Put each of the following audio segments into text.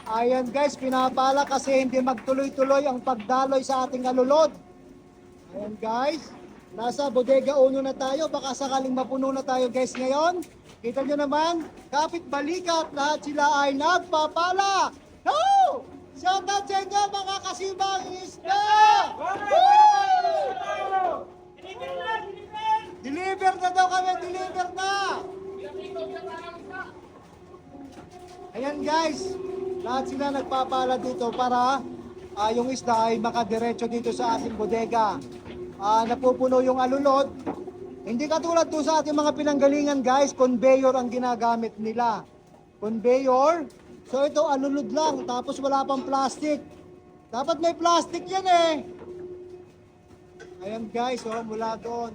Ayan guys, pinapala kasi hindi magtuloy-tuloy ang pagdaloy sa ating alulod. Ayan guys, nasa bodega uno na tayo. Baka sakaling mapuno na tayo guys ngayon. Kita nyo naman, kapit balikat, lahat sila ay nagpapala. No! Shout out sa inyo mga kasibang isda! Woo! Deliver na daw kami, deliver na! Ayan guys, lahat sila nagpapala dito para yung isda ay makadiretso dito sa ating bodega. Napupuno yung alulod. Hindi katulad doon sa ating mga pinanggalingan guys, conveyor ang ginagamit nila. Conveyor. So ito alulod lang, tapos wala pang plastic. Dapat may plastic yan eh. Ayan guys, oh, mula doon.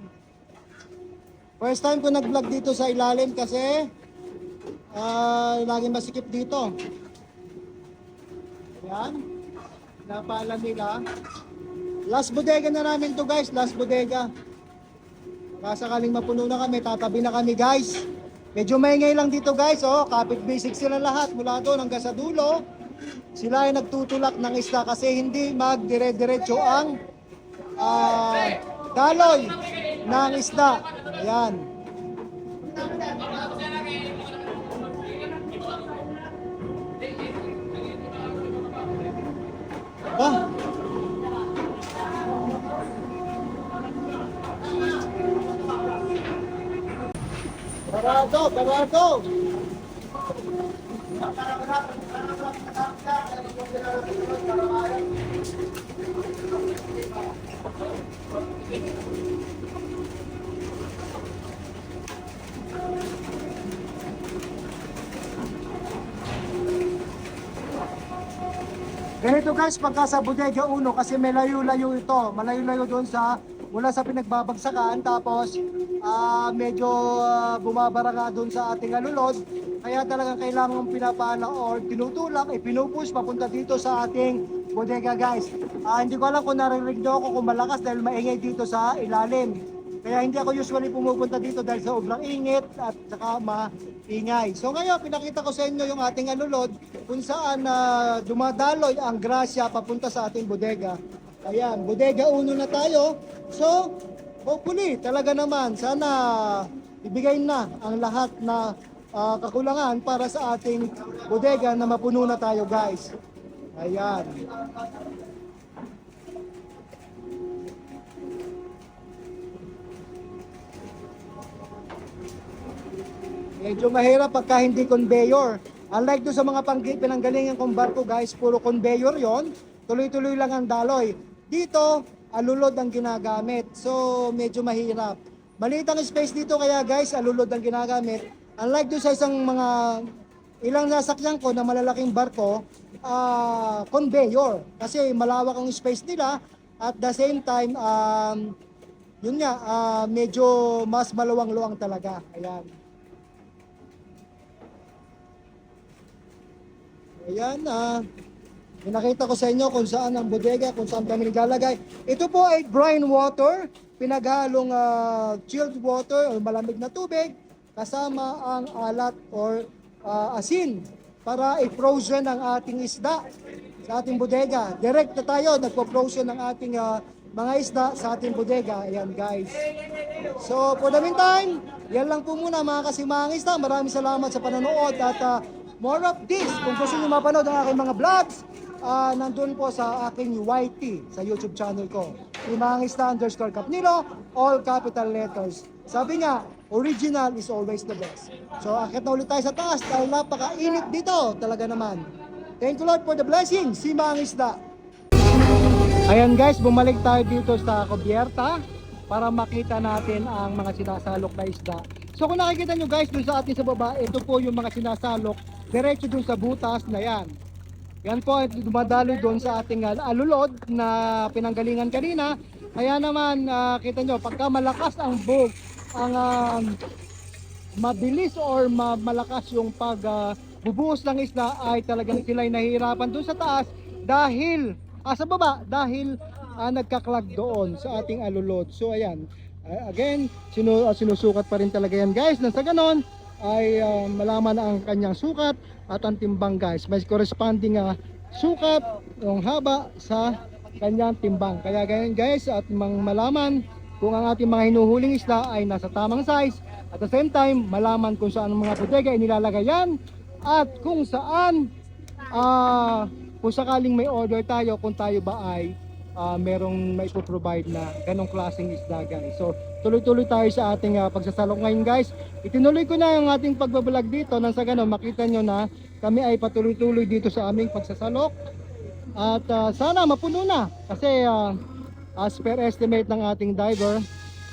First time ko nag-vlog dito sa ilalim kasi laging masikip dito. Ayan. Napala nila. Last bodega na namin to guys. Last bodega. Baka sakaling mapuno na kami, tatabi na kami guys. Medyo maingay lang dito guys. Oh, kapit basic sila lahat. Mula doon hanggang sa dulo. Sila ay nagtutulak ng isda kasi hindi magdire-diretso ang daloy ng isda. Ayan. Parado, parado. Ganito guys, pagka sa bodega uno kasi may layo-layo ito. Malayo-layo doon sa mula sa pinagbabagsakan tapos medyo bumabara nga doon sa ating alulod. Kaya talagang kailangan pinapala or tinutulak, pinupush papunta dito sa ating bodega guys. Hindi ko alam kung naririnig nyo ako kung malakas dahil maingay dito sa ilalim. Kaya hindi ako usually pumupunta dito dahil sa sobrang ingit at saka maingay. So ngayon, pinakita ko sa inyo yung ating alulod kung saan dumadaloy ang grasya papunta sa ating bodega. Ayan, bodega uno na tayo. So, hopefully, talaga naman, sana ibigay na ang lahat na kakulangan para sa ating bodega na mapuno na tayo guys. Ayan. Medyo mahirap pagka hindi conveyor. Unlike doon sa mga pinanggalingan kong barko guys, puro conveyor yon, tuloy-tuloy lang ang daloy. Dito, alulod ang ginagamit. So, medyo mahirap. Maliit ang space dito kaya guys, alulod ang ginagamit. Unlike doon sa ilang nasakyan ko na malalaking barko, conveyor. Kasi malawak ang space nila at the same time, yun nga, medyo mas maluwang-luwang talaga. Ayan. Ayan, pinakita ko sa inyo kung saan ang bodega, kung saan kami naglalagay. Ito po ay brine water, pinaghalong chilled water o malamig na tubig, kasama ang alat or asin para i-frozen ang ating isda sa ating bodega. Direct na tayo, nagpo-frozen ang ating mga isda sa ating bodega. Ayan guys. So for the meantime, yan lang po muna mga kasimang isda. Maraming salamat sa panonood at more of this. Kung gusto nyo mapanood ang aking mga vlogs, nandun po sa aking YT sa YouTube channel ko. Imangista_Capnilo, all capital letters. Sabi nga, original is always the best. So akit na ulit tayo sa taas dahil napakainit dito talaga naman. Thank you Lord for the blessing. Simangista. Ayan guys, bumalik tayo dito sa Cubierta para makita natin ang mga sinasalok na isda. So kung nakikita nyo guys, dun sa atin sa baba, ito po yung mga sinasalok diretso dun sa butas na yan. Yan po ay dumadalo doon sa ating alulod na pinanggalingan kanina. Kaya naman kita nyo, pagka malakas ang mabilis or malakas yung pagbubuhos ng isda ay talagang sila ay nahihirapan doon sa taas dahil sa baba dahil nagkaklag doon sa ating alulod. So ayan, again sinusukat pa rin talaga yan guys, na sa ganon ay malaman na ang kanyang sukat at ang timbang guys. May corresponding sukat ng haba sa kanyang timbang. Kaya ganyan guys, at malaman kung ang ating mga hinuhuling isda ay nasa tamang size. At the same time, malaman kung saan ang mga bodega inilalagay yan at kung saan kung sakaling may order tayo, kung tayo ba ay merong may provide na ganong klaseng isda guys. So tuloy-tuloy tayo sa ating pagsasalok ngayon guys. Itinuloy ko na yung ating pagbabalag dito nang sa ganon makita nyo na kami ay patuloy-tuloy dito sa aming pagsasalok. At sana mapuno na kasi as per estimate ng ating diver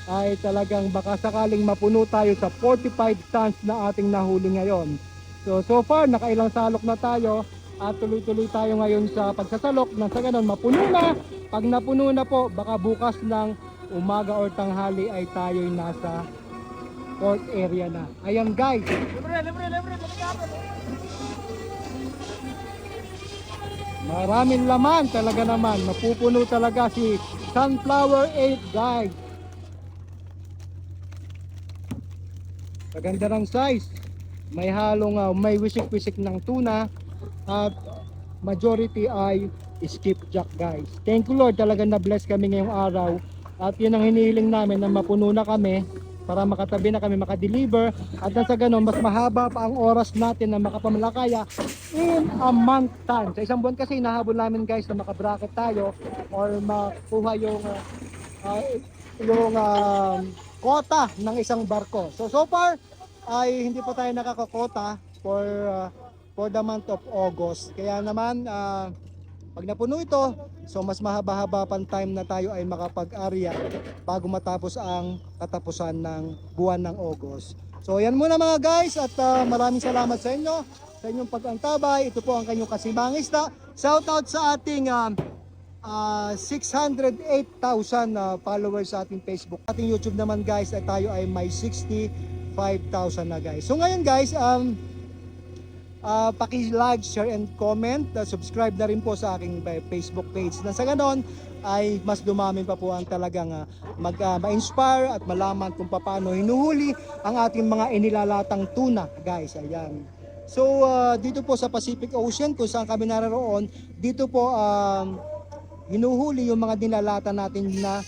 ay talagang baka sakaling mapuno tayo sa 45 tons na ating nahuli ngayon. So far nakailang salok na tayo at tuloy-tuloy tayo ngayon sa pagsasalok nang sa ganon mapuno na. Pag napuno na po, baka bukas ng umaga or tanghali ay tayo'y nasa port area na. Ayan guys. Maraming laman talaga naman. Mapupuno talaga si Sunflower 8 guys. Maganda ng size. May halong may wisik-wisik ng tuna at majority ay skipjack guys. Thank you Lord, talagang na-bless kami ngayong araw. At yun ang hinihiling namin na mapuno na kami para makatabi na kami, makadeliver. At sa ganun, mas mahaba pa ang oras natin na makapamalakaya in a month time. Sa isang buwan kasi hinahabol namin guys na makabracket tayo or makuha yung quota ng isang barko. So far ay hindi pa tayo nakakakota for the month of August. Kaya naman pag napuno ito, so mas mahaba-haba pang time na tayo ay makapag-area bago matapos ang katapusan ng buwan ng August. So yan muna mga guys at maraming salamat sa inyo sa inyong pag-antabay. Ito po ang kanyang Kasimangisda. Shout out sa ating 608,000 followers sa ating Facebook. Ating YouTube naman guys ay tayo ay may 65,000 na guys. So ngayon guys, paki-like, share and comment, subscribe na rin po sa aking Facebook page. Na sa ganon ay mas dumami pa po ang talagang ma-inspire at malaman kung paano hinuhuli ang ating mga inilalatang tuna guys. Ayan. So dito po sa Pacific Ocean kung saan kami naroon, dito po hinuhuli yung mga nilalata natin na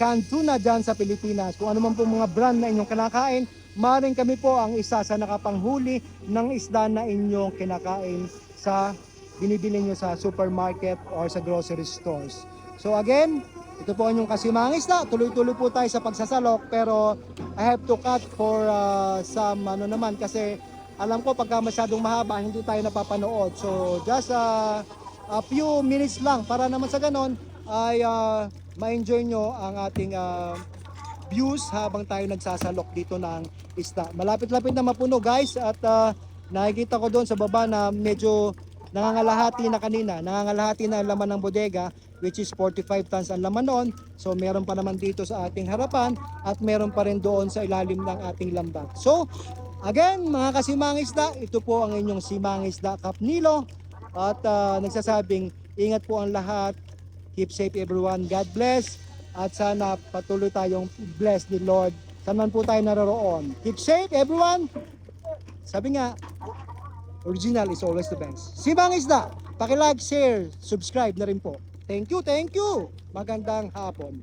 canned tuna dyan sa Pilipinas. Kung ano man po mga brand na inyong kinakain, maaaring kami po ang isa sa nakapanghuli ng isda na inyong kinakain sa binibili nyo sa supermarket or sa grocery stores. So again, ito po ang inyong Kasimangisda. Tuloy-tuloy po tayo sa pagsasalok pero I have to cut for some naman kasi alam ko pagka masyadong mahaba hindi tayo napapanood. So just a few minutes lang para naman sa ganon ay ma-enjoy nyo ang ating views habang tayo nagsasalok dito ng isda. Malapit-lapit na mapuno guys at nakikita ko doon sa baba na medyo nangangalahati na kanina. Nangangalahati na ang laman ng bodega which is 45 tons ang laman noon. So meron pa naman dito sa ating harapan at meron pa rin doon sa ilalim ng ating lambat. So again mga Kasimangisda, ito po ang inyong Simangisda Kapnilo at nagsasabing ingat po ang lahat. Keep safe everyone. God bless. At sana patuloy tayong bless ni Lord. Saan man po tayo naroroon. Keep safe everyone. Sabi nga, original is always the best. Simangisda, paki-like, share, subscribe na rin po. Thank you, thank you. Magandang hapon.